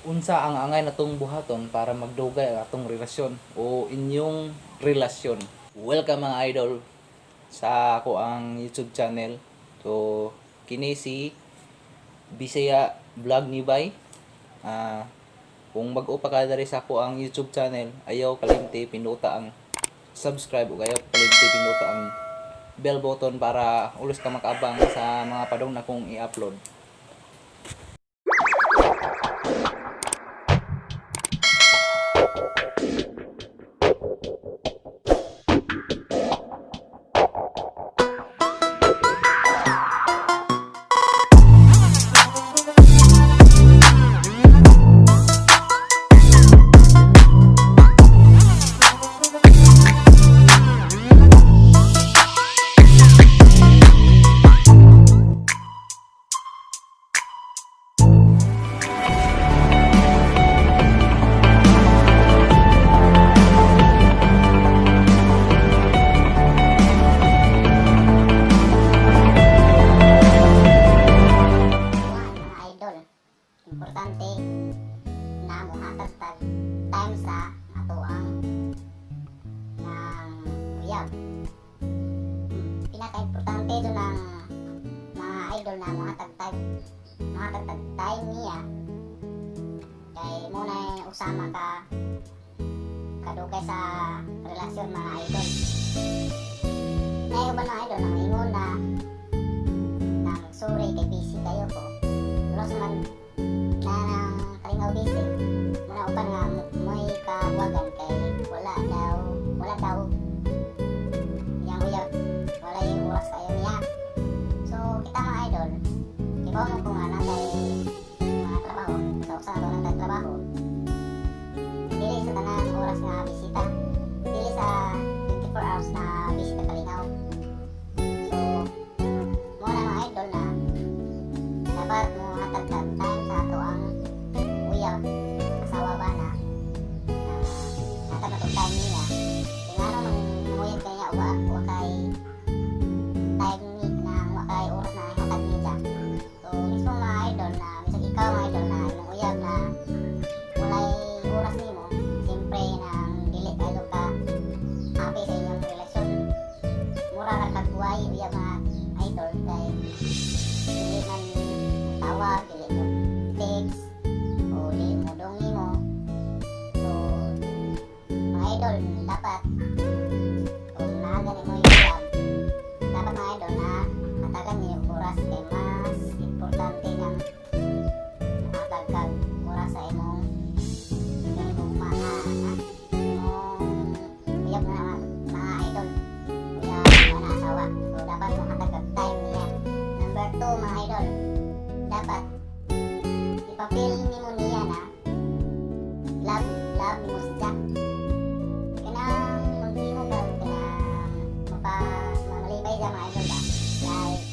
unsa ang angay natong buhaton para magdugay ang atong relasyon o inyong relasyon. Welcome mga idol sa ako ang YouTube channel. So kini si Bisaya Vlog ni Bay. Kung mag-o pa ka diri sa ako ang YouTube channel, ayaw kalimti pinuta ang subscribe o ayaw kalimti pinuta ang bell button para ulos ka makabang sa mga padong na kong i-upload. Mga idol, importante na muhatag tag time sa atoang ng uyab. Pinaka-importante do ng mga idol na muhatag tag time niya kay muna usama ka kadugay sa relasyon mga idol. Ngayon ba mga idol nang ingon na nang sorry kay busy kayo ko. Los man na nang kalingaw busy. Muna uban nga mo'y kawagan kay wala daw yang uyab. Wala yung oras kayo niya. So kita mga idol, ibaw mo kung ano kay mga trabaho. Sa usa daw ng trabaho. Dili sa tanang oras nga bisita. Dili sa 24 hours na bisita kalingaw. So muna mga idol na dapat mo hatag time sa ato ang uyab asawa ba na hatag na time niya kaya ano manguyab kanya wa kay time ni na wa kay oras na hatag niya. So mismo mga idol na mismo ikaw mga idol na imong uyab na walay oras nimo siyempre nang dili kayo ka happy sa inyong relasyon mura ra kagway uyab mga idol kay dili man tawag, dili mo text, o dili mo dongi mo. So, mga idol, dapat kung naganin mo yung job, dapat mga idol na matagan niyo yung oras kay mas importante ng nakagag oras sa imong uyab na mga idol, uyab na asawa. So, dapat mo hatag time niya. Number 2 mga idol, dapat ipapil nimo niya na love mo siya kanang maghimo ka kanang malibay sa mga idol ba like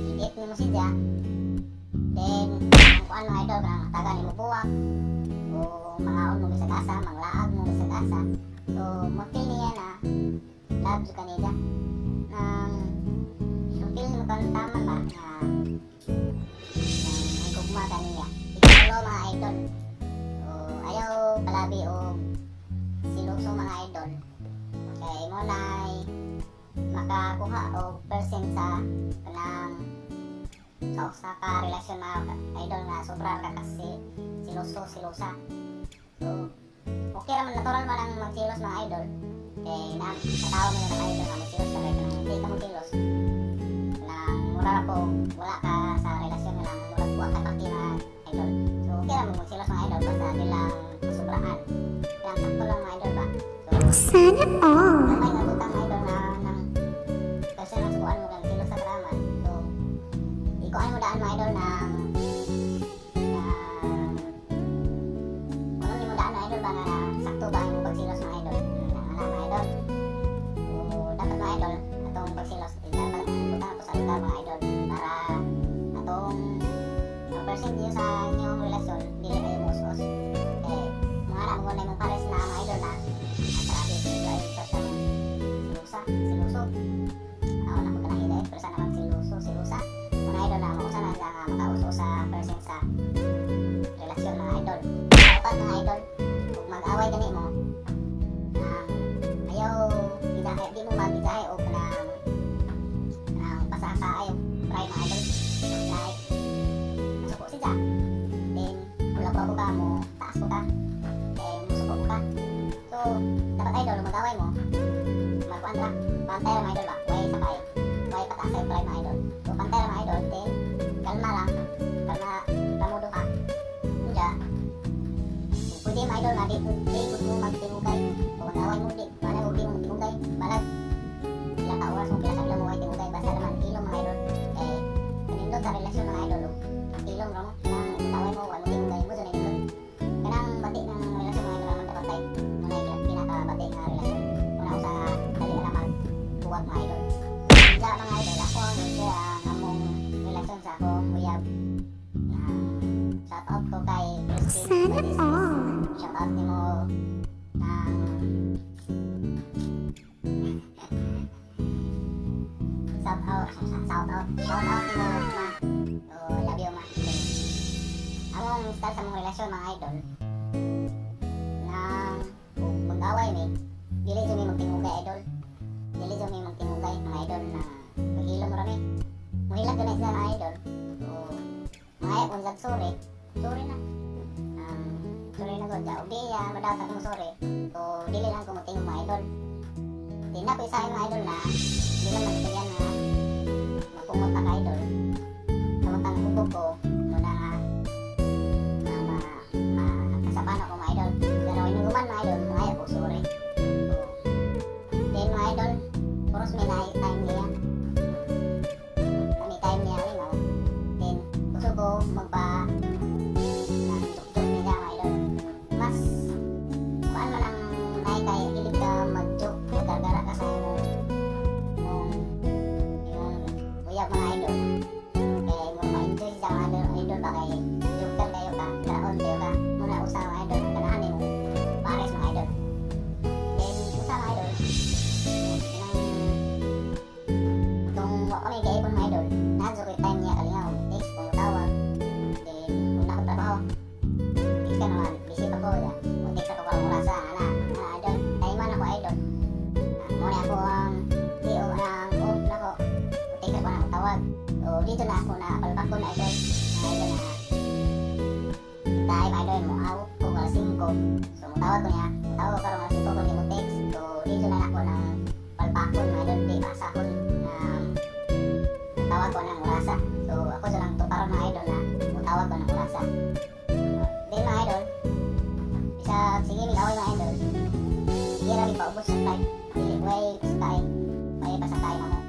i-date nimo siya then kung ano mga idol kanang taga nimo buwak o mga mo sa kasa manglaag mo sa kasa so mapil niya na love ka niya nang feel mo kan tama ba na gugmata niya. Ikalo mga idol. O, ayaw palabi o siluso mga idol. Kaya mo na makakuha o percent sa kanang sa ka-relasyon mga idol na sobra ka kasi silusa. So, okay naman, natural man ang magsilos mga idol. Kaya nakatawa mo na idol na magsilos ka kaya hindi ka magsilos. Mura po, wala ka sa relasyon nila, mura po ka pati na idol. So, okay lang mo sila sa idol, basta nilang masubrahan. Kaya sakto lang mga idol ba? So, sana all! May nabutang idol na ng person na sukuan mo kang sila sa karaman. So, ikuan mo daan mga idol na ano ni mo daan mga idol ba na sakto ba yung pagsilos mga idol? Mga idol. So, dapat mga idol, atong pagsilos, dapat butang po sa lugar mga idol para atong percent nyo sa inyong relasyon dili kayo musos mga na mo na imong pares na mga idol na at grabe ito ay person idol. Dapat mga idol, kung mag-away gani mo, ayaw, di mo mag-isahe o pasaka ayaw, try mga idol. Like, masuko si Jack. Then, mula ko ka mo, taas ko ka. Eh, masuko ko ka. So, dapat idol, mag-away mo, magkuhan ka. Pantay mga idol ba? Way sakay. Way pataas sa'yo try mga idol. So, pantay mga idol, then, kalma lang. Kalma, lamudo ka. Hindi. Pwede mga idol na di gusto mo magtinugay. Kung mag-away mo, di mo tinugay. Balag, ilang ka oras mo, pila sa ilang mo ay tinugay. Basta naman, ilong mga idol. Eh, kanindot sa relasyon mga idol. Ilong mo, nang mag-away mo, wala mo tinugay mo, dyan ay kanang bati ng relasyon mga idol naman dapat tayo. Muna yung pinaka-bati ng relasyon. Muna ko sa dali alaman, buwag mga idol. Diya mga idol, ako ang among relasyon sa ako, uyab. Shout out ko kay Christine Badistis. Shout out ni mo shout out ni mo ma. So, love you ma. Among start sa mong relasyon mga idol na kung mag-away mi, dili dyan may magtingugay idol. Dili dyan may magtingugay mga idol na maghilom mo rami. Mahilag ka na sila mga idol. So, mga ayaw kung sad sorry na. Sorry na god. Di madawat ako mo sorry. So, dili lang kumuting mga idol. Di na po isa mga idol na di lang magkagyan na magkumot na ka idol. Samantang hubog ko muna nga makasapan ako mga idol. Pero inuman mga idol, mga ayaw ko sorry. So, then mga idol, puros may time niya. May time niya rin ako. Then, gusto ko tuk-tuk niya mga idol. Mas, kuhaan mo lang kay hilig ka mag-joke, magkagara ka sa yung uyab mga idol. Kaya mo ma-enjoy siya mga idol ba kay joker kayo ka, draon kayo ka. Muna usa mga idol, kanahanin mo, pares mga idol. Then, usa mga idol, kung kami kaipon mga idol, nadyo ko time niya kalingaw, text kung tawag. Then, kung nakatrabaho, text ka naman, busy pa ko, kung text ako karong orasa, idol, taiman ako idol. Muna ako ang off na ko, kung text ako na tawag. So, dito na ako na palpak ko na idol, na time idol mo, awok ko alas 5. So, mutawag ko niya, mutawag ko karong alas 5 kung di mo text. So, dito na ako ng palpakon mga idol, di pasakon tawag ko ng orasa. So, ako sa lang tuparon mga idol na mutawag ko ng orasa. Then mga idol, bisa sige may away mga idol, sige rami paubos sa flight, dili way pasakay, may pasakay na mo.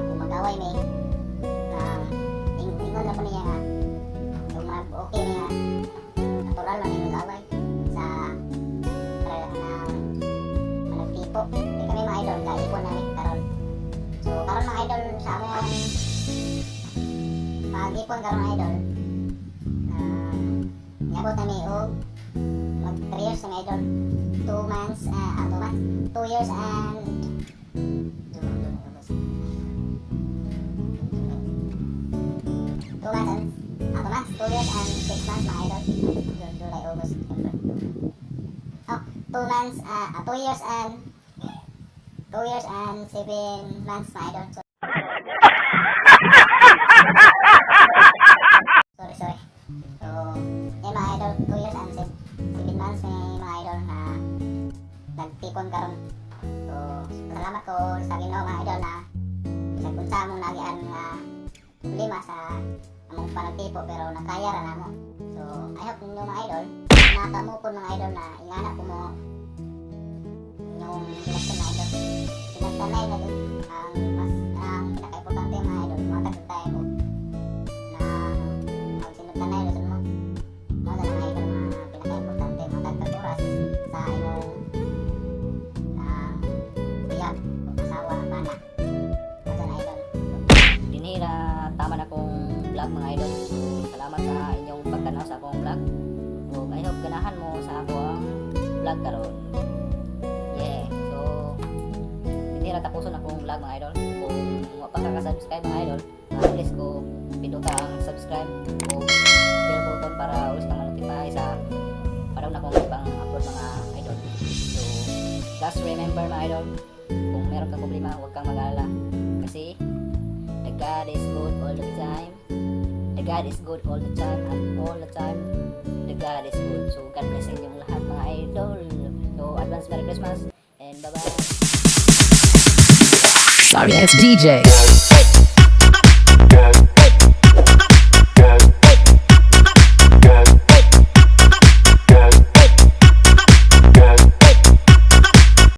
Kung mag-away may ingon na po niya nga, kung okay niya, natural lang yung mag-away sa tipo. Di kami mga idol, kaipon namin karon. So, karon mga idol sa among pag-ipon karon mga idol, niabot namin og mag 3 years mga idol, 2 months, 2 years and 2 years and 6 months mga idol. July, August, September. Oh, 2 months, 2 years and 7 months mga idol. Sorry. So, yan mga idol, 2 years and 7 months may mga idol na nagtipon karon. So, salamat ko sa Ginoo mga idol na sa kung sa among nagian nga problema sa among panagtipo pero nakaya ra namo. So, I hope ninyo mga idol, nakamupon mga idol na ingana ko mo yung relasyon mga idol. Sinagtanay na dun ang pinaka-importante mga idol, matag tayo mo na pag sinagtanay na dun mo mga idol na pinaka-importante, matag oras sa imong biyak o asawa ng bana mga idol. Dinira tama na kong vlog mga idol. So, salamat sa inyong pagtanaw sa akong vlog. So, I hope ganahan mo sa ako ang vlog karon. Yeah. So, dinira tapuson akong vlog mga idol. Kung wa pa ka subscribe mga idol, please ko pinduta ang subscribe o bell button para ulit kang remember mga idol, kung meron kang problema, huwag kang mag-alala. Kasi, the God is good all the time. The God is good all the time, and all the time, the God is good. So, God bless sa inyong lahat mga idol. So, advance Merry Christmas, and bye-bye. Sorry, it's DJ.